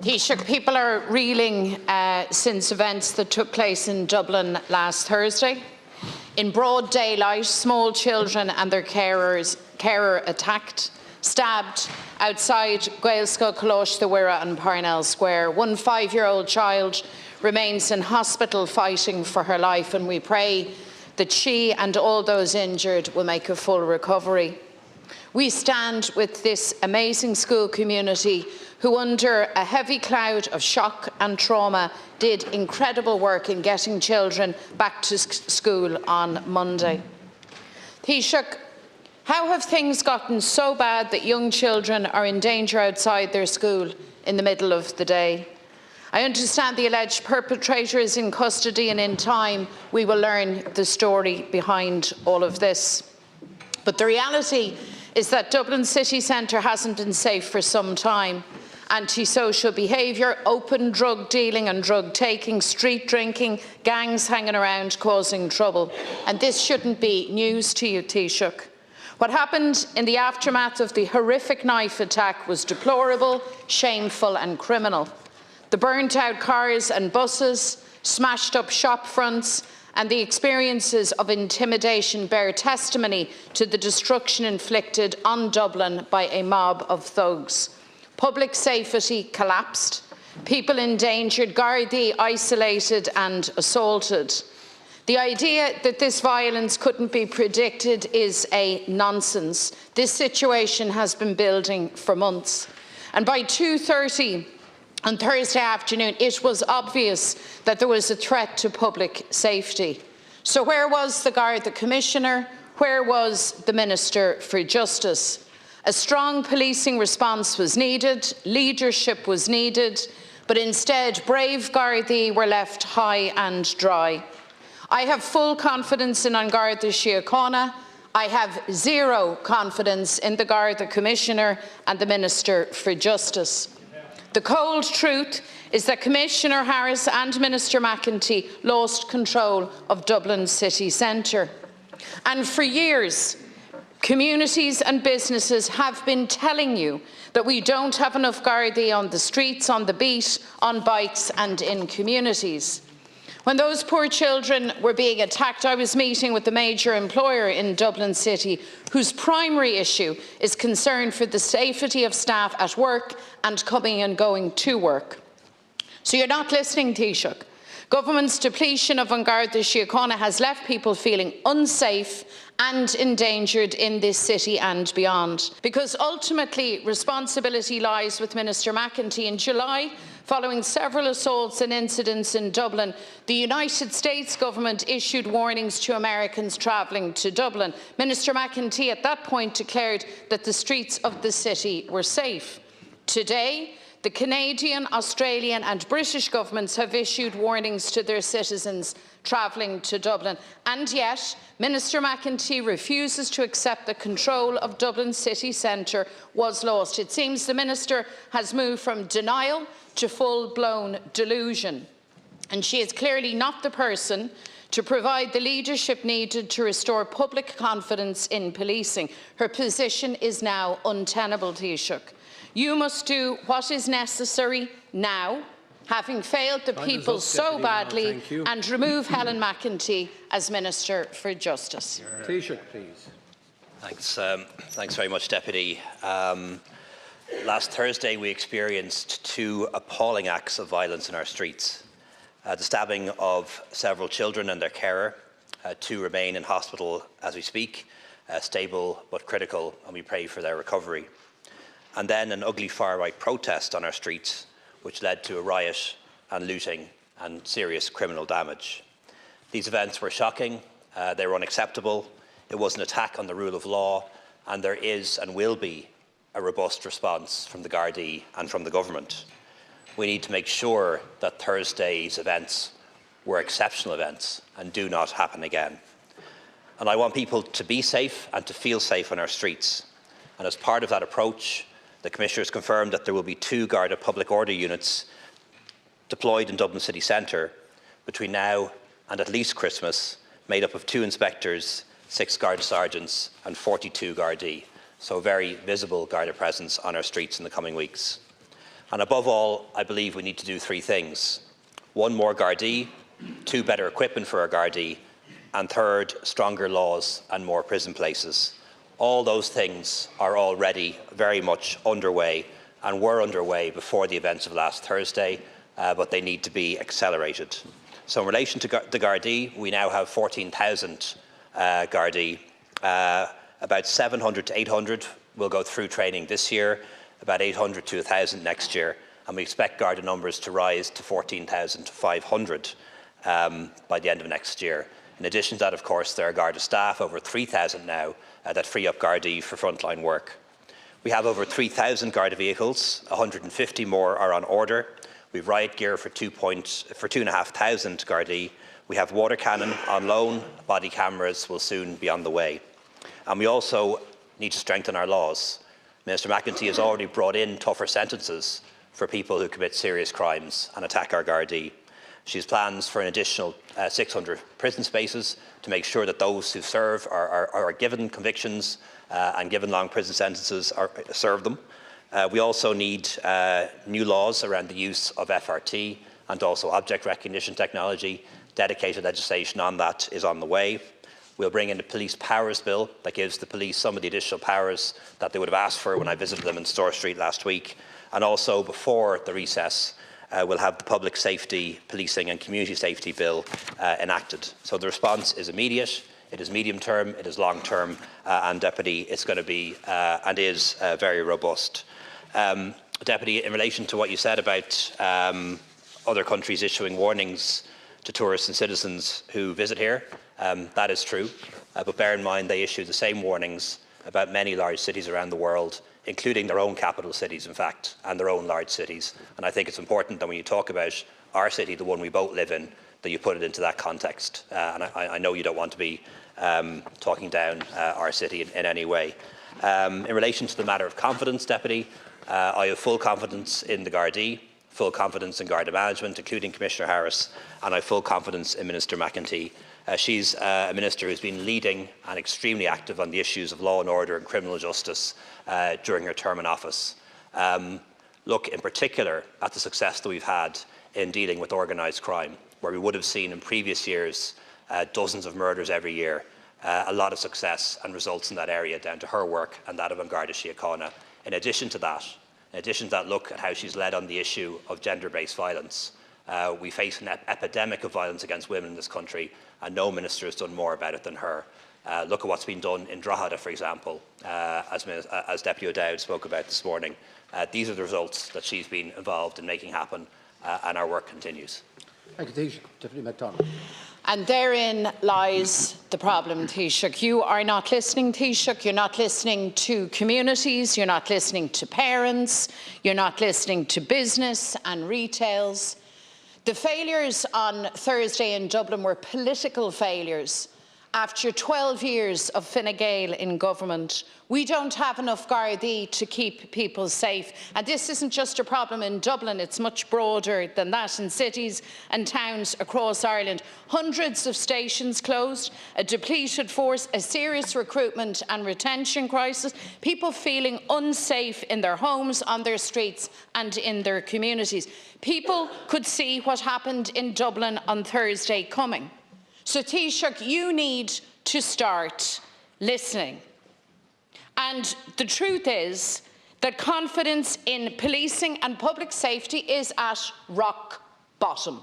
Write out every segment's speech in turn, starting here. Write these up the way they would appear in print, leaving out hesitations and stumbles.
Taoiseach, people are reeling since events that took place in Dublin last Thursday. In broad daylight, small children and their carer attacked, stabbed outside Gaelscoil Colóis the Wirra and Parnell Square. One 5-year-old child remains in hospital fighting for her life, and we pray that she and all those injured will make a full recovery. We stand with this amazing school community who, under a heavy cloud of shock and trauma, did incredible work in getting children back to school on Monday. Taoiseach, how have things gotten so bad that young children are in danger outside their school in the middle of the day? I understand the alleged perpetrator is in custody, and in time we will learn the story behind all of this. But the reality is that Dublin City Centre hasn't been safe for some time. Antisocial behaviour, open drug dealing and drug taking, street drinking, gangs hanging around causing trouble. And this shouldn't be news to you, Taoiseach. What happened in the aftermath of the horrific knife attack was deplorable, shameful and criminal. The burnt-out cars and buses, smashed-up shop fronts and the experiences of intimidation bear testimony to the destruction inflicted on Dublin by a mob of thugs. Public safety collapsed, people endangered, Gardaí isolated and assaulted. The idea that this violence couldn't be predicted is a nonsense. This situation has been building for months. And by 2:30 on Thursday afternoon, it was obvious that there was a threat to public safety. So where was the Garda Commissioner? Where was the Minister for Justice? A strong policing response was needed, leadership was needed, but instead brave Gardaí were left high and dry. I have full confidence in An Garda Síochána. I have zero confidence in the Garda Commissioner and the Minister for Justice. The cold truth is that Commissioner Harris and Minister McEntee lost control of Dublin City Centre. And for years, communities and businesses have been telling you that we don't have enough Gardaí on the streets, on the beat, on bikes and in communities. When those poor children were being attacked, I was meeting with the major employer in Dublin City, whose primary issue is concern for the safety of staff at work and coming and going to work. So you're not listening, Taoiseach. Government's depletion of An Garda Síochána has left people feeling unsafe and endangered in this city and beyond. Because ultimately, responsibility lies with Minister McEntee. In July, following several assaults and incidents in Dublin, the United States government issued warnings to Americans travelling to Dublin. Minister McEntee at that point declared that the streets of the city were safe. Today, the Canadian, Australian and British governments have issued warnings to their citizens travelling to Dublin. And yet, Minister McEntee refuses to accept that control of Dublin City Centre was lost. It seems the Minister has moved from denial to full-blown delusion. And she is clearly not the person to provide the leadership needed to restore public confidence in policing. Her position is now untenable, Taoiseach. You must do what is necessary now, having failed the people so badly, and remove Helen McEntee as Minister for Justice. Taoiseach, please. Thanks very much, Deputy. Last Thursday we experienced two appalling acts of violence in our streets. The stabbing of several children and their carer. Two remain in hospital as we speak, stable but critical, and we pray for their recovery. And then an ugly far-right protest on our streets, which led to a riot and looting and serious criminal damage. These events were shocking, they were unacceptable, it was an attack on the rule of law, and there is and will be a robust response from the Gardaí and from the government. We need to make sure that Thursday's events were exceptional events and do not happen again. And I want people to be safe and to feel safe on our streets. And as part of that approach, the Commissioner has confirmed that there will be 2 Garda public order units deployed in Dublin City Centre between now and at least Christmas, made up of 2 inspectors, 6 Garda sergeants and 42 Gardaí. So a very visible Garda presence on our streets in the coming weeks. And above all, I believe we need to do three things. One, more Gardaí, two, better equipment for our Gardaí, and third, stronger laws and more prison places. All those things are already very much underway and were underway before the events of last Thursday, but they need to be accelerated. So in relation to the Gardaí, we now have 14,000 Gardaí. About 700 to 800 will go through training this year, about 800 to 1,000 next year, and we expect Garda numbers to rise to 14,500 by the end of next year. In addition to that, of course, there are Garda staff, over 3,000 now, that free up Gardaí for frontline work. We have over 3,000 Garda vehicles, 150 more are on order. We have riot gear for 2,500 Gardaí. We have water cannon on loan, body cameras will soon be on the way. And we also need to strengthen our laws. Minister McEntee has already brought in tougher sentences for people who commit serious crimes and attack our Gardaí. She has plans for an additional 600 prison spaces to make sure that those who serve are given convictions and given long prison sentences serve them. We also need new laws around the use of FRT and also object recognition technology. Dedicated legislation on that is on the way. We'll bring in a police powers bill that gives the police some of the additional powers that they would have asked for when I visited them in Store Street last week. And also, before the recess, we'll have the Public Safety, Policing and Community Safety Bill enacted. So the response is immediate, it is medium term, it is long term, and Deputy, it's going to be and is very robust. Deputy, in relation to what you said about other countries issuing warnings to tourists and citizens who visit here, that is true, but bear in mind they issue the same warnings about many large cities around the world, including their own capital cities, in fact, and their own large cities. And I think it's important that when you talk about our city, the one we both live in, that you put it into that context. And I know you don't want to be talking down our city in any way. In relation to the matter of confidence, Deputy, I have full confidence in the Gardaí, full confidence in Garda management, including Commissioner Harris, and I have full confidence in Minister McEntee. She's a minister who's been leading and extremely active on the issues of law and order and criminal justice during her term in office. Look in particular at the success that we've had in dealing with organised crime, where we would have seen in previous years dozens of murders every year, a lot of success and results in that area down to her work and that of Garda Síochána. In addition to that, look at how she's led on the issue of gender-based violence. We face an epidemic of violence against women in this country, and no minister has done more about it than her. Look at what's been done in Drogheda, for example, as Deputy O'Dowd spoke about this morning. These are the results that she's been involved in making happen, and our work continues. Thank you, Taoiseach. Deputy McDonald. And therein lies the problem, Taoiseach. You are not listening, Taoiseach. You're not listening to communities. You're not listening to parents. You're not listening to business and retails. The failures on Thursday in Dublin were political failures. After 12 years of Fine Gael in government, we don't have enough Gardaí to keep people safe. And this isn't just a problem in Dublin, it's much broader than that in cities and towns across Ireland. Hundreds of stations closed, a depleted force, a serious recruitment and retention crisis, people feeling unsafe in their homes, on their streets and in their communities. People could see what happened in Dublin on Thursday coming. So, Taoiseach, you need to start listening. And the truth is that confidence in policing and public safety is at rock bottom.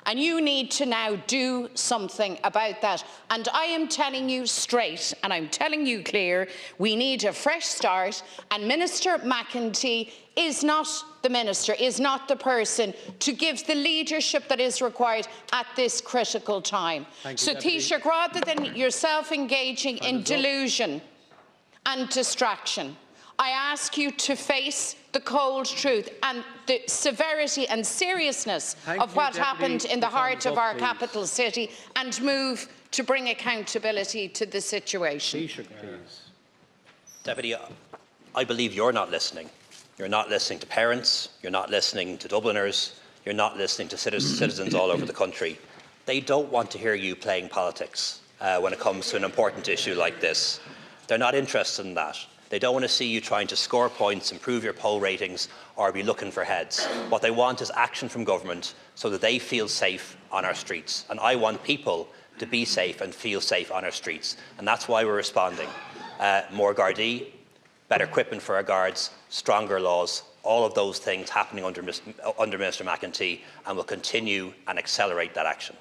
And you need to now do something about that. And I am telling you straight, and I'm telling you clear, we need a fresh start. And Minister McEntee is not the minister, is not the person to give the leadership that is required at this critical time. So, Taoiseach, rather than yourself engaging in delusion and distraction, I ask you to face the cold truth and the severity and seriousness of what happened in the heart of our capital city and move to bring accountability to the situation. Taoiseach, please. Deputy, I believe you're not listening. You're not listening to parents, you're not listening to Dubliners, you're not listening to citizens all over the country. They don't want to hear you playing politics when it comes to an important issue like this. They're not interested in that. They don't want to see you trying to score points, improve your poll ratings, or be looking for heads. What they want is action from government so that they feel safe on our streets. And I want people to be safe and feel safe on our streets. And that's why we're responding. More Gardaí, better equipment for our guards, stronger laws, all of those things happening under Minister McEntee, and will continue and accelerate that action.